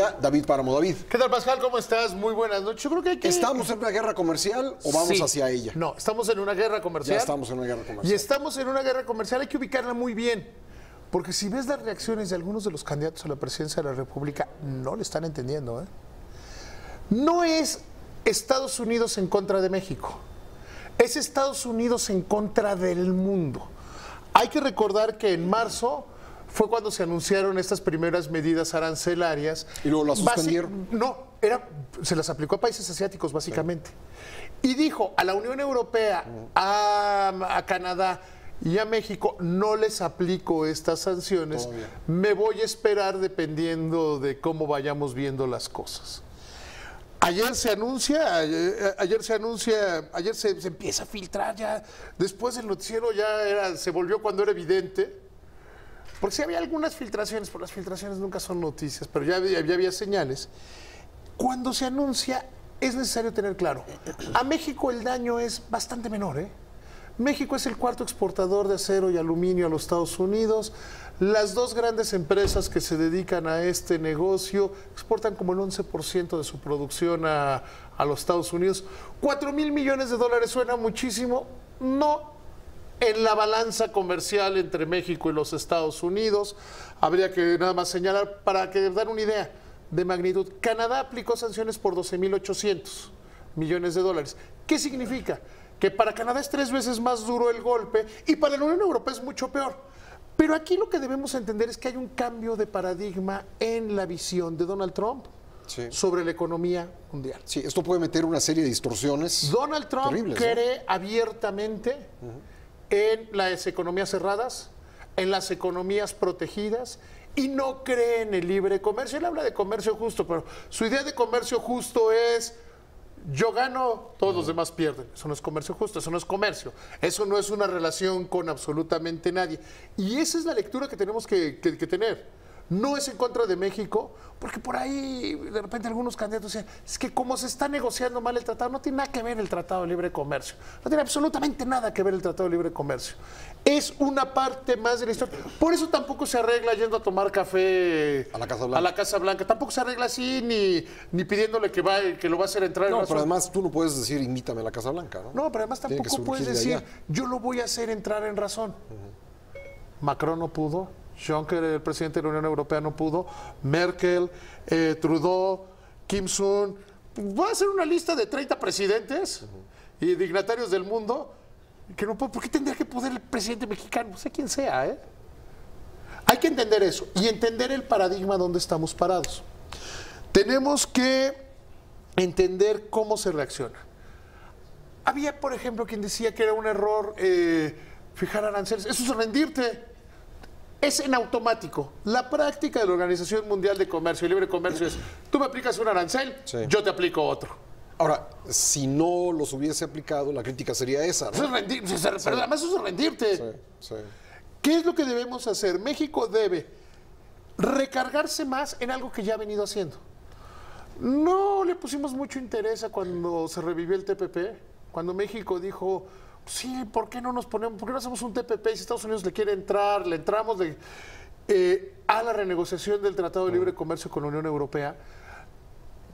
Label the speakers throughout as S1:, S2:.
S1: está David Páramo. David.
S2: ¿Qué tal, Pascal? ¿Cómo estás? Muy buenas noches. Yo creo que hay que...
S1: ¿Estamos en una guerra comercial o vamos hacia ella?
S2: No, estamos en una guerra comercial.
S1: Ya estamos en una guerra comercial.
S2: Y estamos en una guerra comercial, hay que ubicarla muy bien. Porque si ves las reacciones de algunos de los candidatos a la presidencia de la República, no le están entendiendo, ¿eh? No es Estados Unidos en contra de México. Es Estados Unidos en contra del mundo. Hay que recordar que en marzo fue cuando se anunciaron estas primeras medidas arancelarias.
S1: ¿Y luego las suspendieron?
S2: No, se las aplicó a países asiáticos, básicamente. Sí. Y dijo a la Unión Europea, a Canadá y a México, no les aplico estas sanciones, me voy a esperar dependiendo de cómo vayamos viendo las cosas. Ayer se empieza a filtrar ya, después del noticiero se volvió cuando era evidente, porque sí había algunas filtraciones, pero las filtraciones nunca son noticias, pero ya había señales. Cuando se anuncia es necesario tener claro, a México el daño es bastante menor, ¿eh? México es el cuarto exportador de acero y aluminio a los Estados Unidos. Las dos grandes empresas que se dedican a este negocio exportan como el 11% de su producción a los Estados Unidos. 4,000 millones de dólares suena muchísimo, no en la balanza comercial entre México y los Estados Unidos. Habría que nada más señalar para que dar una idea de magnitud. Canadá aplicó sanciones por 12,800 millones de dólares. ¿Qué significa? Que para Canadá es 3 veces más duro el golpe y para la Unión Europea es mucho peor. Pero aquí lo que debemos entender es que hay un cambio de paradigma en la visión de Donald Trump sobre la economía mundial.
S1: Sí, esto puede meter una serie de distorsiones.
S2: Donald Trump cree abiertamente en las economías cerradas, en las economías protegidas y no cree en el libre comercio. Él habla de comercio justo, pero su idea de comercio justo es: yo gano, todos los demás pierden. Eso no es comercio justo, eso no es comercio. Eso no es una relación con absolutamente nadie. Y esa es la lectura que tenemos que tener. No es en contra de México, porque por ahí de repente algunos candidatos decían, es que como se está negociando mal el tratado, no tiene nada que ver el Tratado de Libre Comercio. No tiene absolutamente nada que ver el Tratado de Libre Comercio. Es una parte más de la historia. Por eso tampoco se arregla yendo a tomar café
S1: a la Casa Blanca.
S2: Tampoco se arregla así, ni pidiéndole que lo va a hacer entrar en razón.
S1: Pero además tú no puedes decir, invítame a la Casa Blanca, ¿no?
S2: No, pero además tampoco puedes decir, yo lo voy a hacer entrar en razón. Macron no pudo. Juncker, el presidente de la Unión Europea, no pudo. Merkel, Trudeau, Kim Jong-un. Voy a hacer una lista de 30 presidentes y dignatarios del mundo que no puedo. ¿Por qué tendría que poder el presidente mexicano? No sé quién sea, ¿eh? Hay que entender eso y entender el paradigma donde estamos parados. Tenemos que entender cómo se reacciona. Había, por ejemplo, quien decía que era un error fijar aranceles. Eso es rendirte. Es en automático. La práctica de la Organización Mundial de Comercio y Libre Comercio es, tú me aplicas un arancel, yo te aplico otro.
S1: Ahora, si no los hubiese aplicado, la crítica sería esa, ¿no?
S2: Eso es pero además eso es rendirte. ¿Qué es lo que debemos hacer? México debe recargarse más en algo que ya ha venido haciendo. No le pusimos mucho interés a cuando se revivió el TPP, cuando México dijo, sí, ¿por qué no nos ponemos, por qué no hacemos un TPP? Y si Estados Unidos le quiere entrar, le entramos a la renegociación del Tratado de Libre Comercio con la Unión Europea.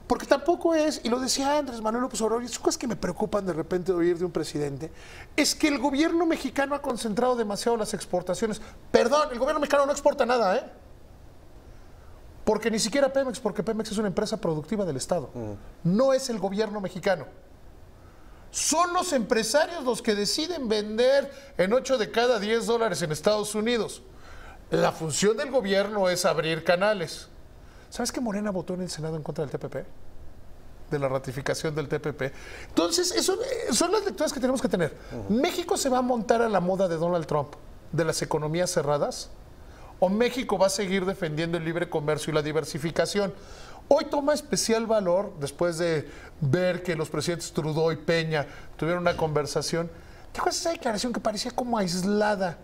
S2: Porque tampoco es, y lo decía Andrés Manuel López Obrador, y son cosas que me preocupan de repente de oír de un presidente, es que el gobierno mexicano ha concentrado demasiado las exportaciones. Perdón, el gobierno mexicano no exporta nada, ¿eh? Porque ni siquiera Pemex, porque Pemex es una empresa productiva del Estado. No es el gobierno mexicano. Son los empresarios los que deciden vender en 8 de cada 10 dólares en Estados Unidos. La función del gobierno es abrir canales. ¿Sabes que Morena votó en el Senado en contra del TPP? De la ratificación del TPP. Entonces, eso son las lecturas que tenemos que tener. ¿México se va a montar a la moda de Donald Trump, de las economías cerradas? ¿O México va a seguir defendiendo el libre comercio y la diversificación? Hoy toma especial valor, después de ver que los presidentes Trudeau y Peña tuvieron una conversación. ¿Te acuerdas de esa declaración que parecía como aislada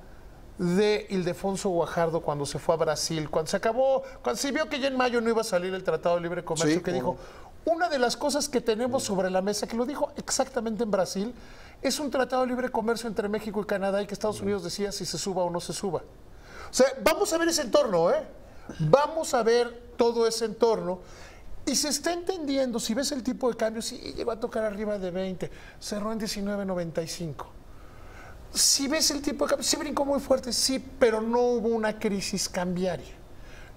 S2: de Ildefonso Guajardo cuando se fue a Brasil? Cuando se vio que ya en mayo no iba a salir el Tratado de Libre Comercio, que dijo, una de las cosas que tenemos sobre la mesa, que lo dijo exactamente en Brasil, es un Tratado de Libre Comercio entre México y Canadá y que Estados Unidos decía si se suba o no se suba. O sea, vamos a ver ese entorno, ¿eh? Vamos a ver todo ese entorno. Y se está entendiendo, si ves el tipo de cambio, sí llegó a tocar arriba de 20, cerró en 19.95. Si ves el tipo de cambio, sí brincó muy fuerte, sí, pero no hubo una crisis cambiaria.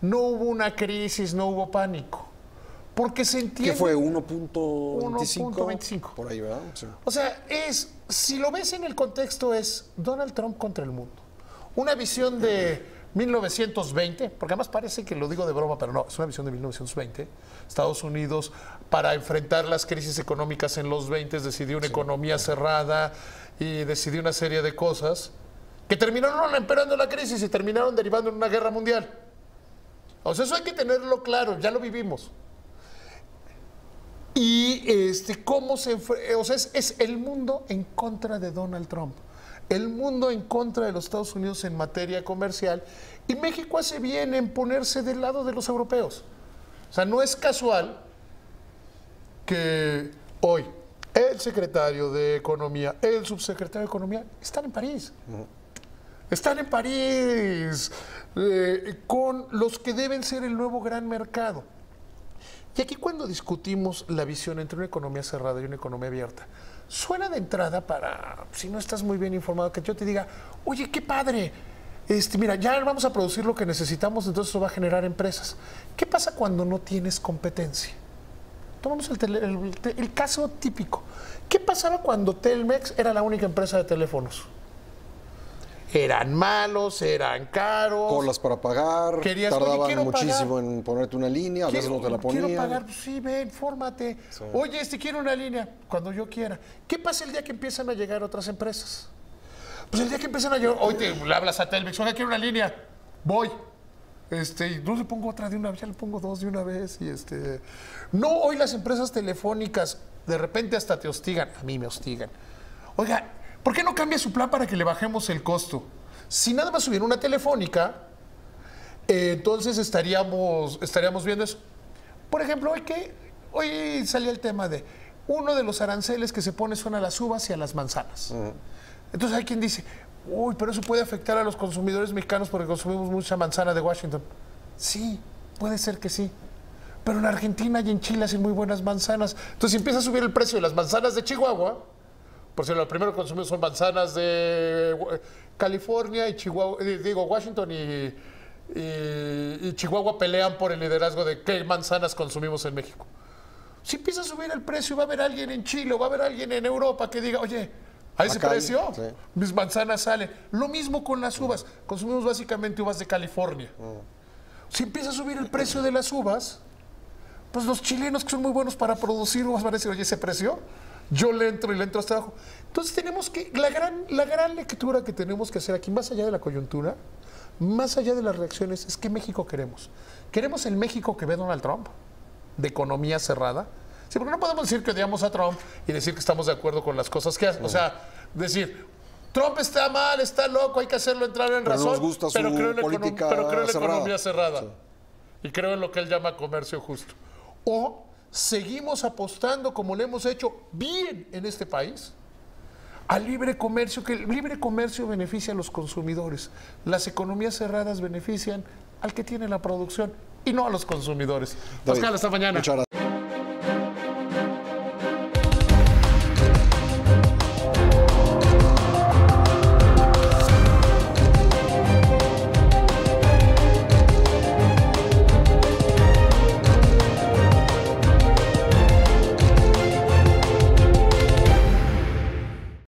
S2: No hubo una crisis, no hubo pánico. Porque se entiende...
S1: ¿Qué fue? 1.25.
S2: 1.25.
S1: Por ahí, ¿verdad? Sí.
S2: O sea, si lo ves en el contexto, es Donald Trump contra el mundo. Una visión de 1920, porque además parece que lo digo de broma, pero no, es una visión de 1920. Estados Unidos, para enfrentar las crisis económicas en los 20, decidió una economía cerrada y decidió una serie de cosas que terminaron empeorando la crisis y terminaron derivando en una guerra mundial. O sea, eso hay que tenerlo claro, ya lo vivimos. Y cómo o sea, es el mundo en contra de Donald Trump, el mundo en contra de los Estados Unidos en materia comercial, y México hace bien en ponerse del lado de los europeos. O sea, no es casual que hoy el secretario de Economía, el subsecretario de Economía están en París. Están en París con los que deben ser el nuevo gran mercado. Y aquí cuando discutimos la visión entre una economía cerrada y una economía abierta, suena de entrada para, si no estás muy bien informado, que yo te diga, oye, qué padre, mira, ya vamos a producir lo que necesitamos, entonces eso va a generar empresas. ¿Qué pasa cuando no tienes competencia? Tomamos el caso típico. ¿Qué pasaba cuando Telmex era la única empresa de teléfonos? Eran malos, eran caros.
S1: Colas para pagar, tardaban muchísimo en ponerte una línea, a veces no te la ponían.
S2: Quiero pagar, pues sí, ven, fórmate. Sí. Oye, quiero una línea, cuando yo quiera. ¿Qué pasa el día que empiezan a llegar otras empresas? Pues el día que empiezan a llegar, hoy le hablas a Telmex, oiga, quiero una línea, voy. Y no le pongo otra de una vez, ya le pongo dos de una vez. No, hoy las empresas telefónicas de repente hasta te hostigan, a mí me hostigan. Oiga, ¿por qué no cambia su plan para que le bajemos el costo? Si nada más hubiera una telefónica, entonces estaríamos viendo eso. Por ejemplo, hoy salía el tema de uno de los aranceles que se pone son a las uvas y a las manzanas. Entonces hay quien dice, uy, pero eso puede afectar a los consumidores mexicanos porque consumimos mucha manzana de Washington. Sí, puede ser que sí. Pero en Argentina y en Chile hacen muy buenas manzanas. Entonces si empieza a subir el precio de las manzanas de Chihuahua, por cierto, lo primero que consumimos son manzanas de California y Chihuahua, Washington y Chihuahua pelean por el liderazgo de qué manzanas consumimos en México. Si empieza a subir el precio, va a haber alguien en Chile o va a haber alguien en Europa que diga, oye, a ese precio, sí, mis manzanas salen. Lo mismo con las uvas. Consumimos básicamente uvas de California. Si empieza a subir el precio de las uvas, pues los chilenos que son muy buenos para producir uvas van a decir, oye, ese precio, yo le entro hasta abajo. Entonces tenemos que, la gran lectura que tenemos que hacer aquí, más allá de la coyuntura, más allá de las reacciones, es ¿qué México queremos? ¿Queremos el México que ve Donald Trump? ¿De economía cerrada? Sí, porque no podemos decir que odiamos a Trump y decir que estamos de acuerdo con las cosas que hace. O sea, decir, Trump está mal, está loco, hay que hacerlo entrar en razón,
S1: nos gusta su política
S2: pero creo en la
S1: cerrada.
S2: Economía cerrada.
S1: Sí.
S2: Y creo en lo que él llama comercio justo. O seguimos apostando, como lo hemos hecho bien en este país, al libre comercio, que el libre comercio beneficia a los consumidores. Las economías cerradas benefician al que tiene la producción y no a los consumidores.
S1: David,
S2: Pascal, hasta mañana.
S1: Muchas gracias.